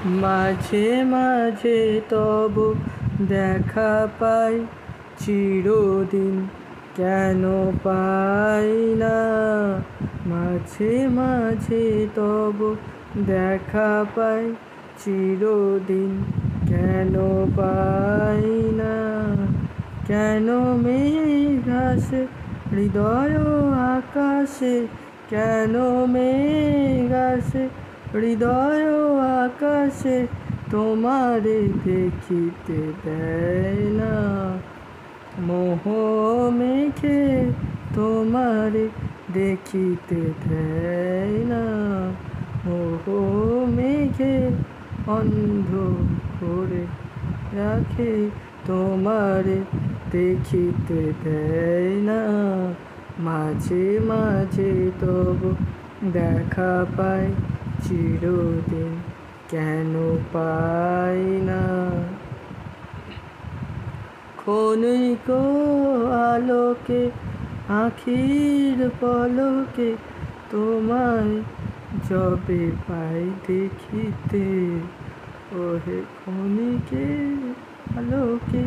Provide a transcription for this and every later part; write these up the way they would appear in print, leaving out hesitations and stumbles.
মাঝে মাঝে তব দেখা পাই চিরদিন কেন পাই না। মাঝে মাঝে তব দেখা পাই চিরদিন কেন পাই না। কেন মেঘ আসে হৃদয় আকাশে, কেন মেঘ আসে হৃদয় আকাশে, তোমারে দেখিতে দেয় না। মোহ মেঘে তোমারে দেখিতে দেয় না। মোহ মেঘে অন্ধ করে রাখে, তোমারে দেখিতে দেয় না। মাঝে মাঝে তবু দেখা পাই চিরদিন কেন পাই না। ক্ষণিক আলোকে আখির পলকে তোমায় যবে পাই দেখিতে। ওহে ক্ষণিকে আলোকে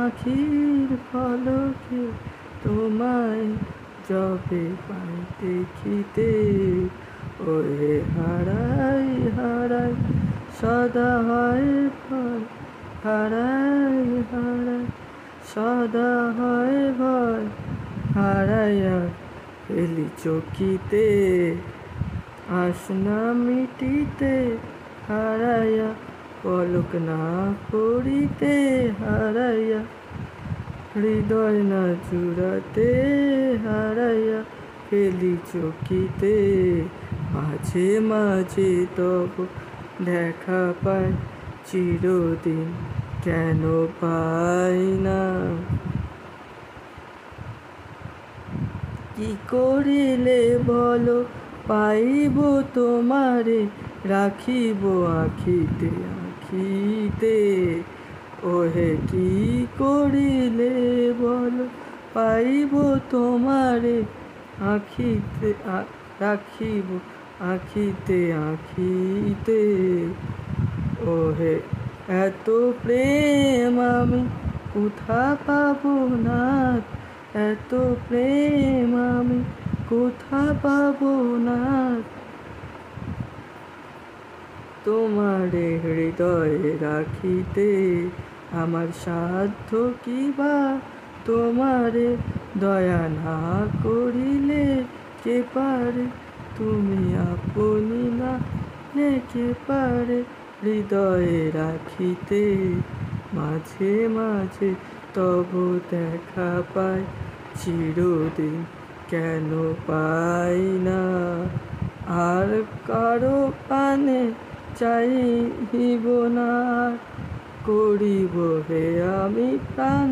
আখির পলকে তোমায় যবে পাই দেখিতে। ওহে হারাই হারাই সদা হয় ভয়, হারাই হারাই সদা হয় ভয়, হারাইয়া ফেলি চকিতে আসনা মিটিতে। হারাইয়া পলক না পড়িতে, হারাইয়া হৃদয় না জুড়াতে, হারাইয়া ফেলি চকিতে। মাঝে মাঝে তব দেখা পাই চিরদিন কেন পাই না। কি করিলে বলো পাইব তোমারে, রাখিব আখিতে আখিতে। ওহে কি করিলে বলো পাইব তোমারে, আখিতে রাখিব আখিতে আখিতে। ওহে এত প্রেম আমি কোথা পাবো না, এত প্রেম আমি কোথা পাবো না। তোমারে হৃদয়ে রাখিতে আমার সাধ্য কি বা, তোমারে দয়া না করিলে কে পারে। তুমি আপনি না কে পারে হৃদয়ে রাখিতে। মাঝে মাঝে তব দেখা পাই চিরদিন কেন পাই না। আর কারো পানে চাইব না, করিব হে আমি প্রাণ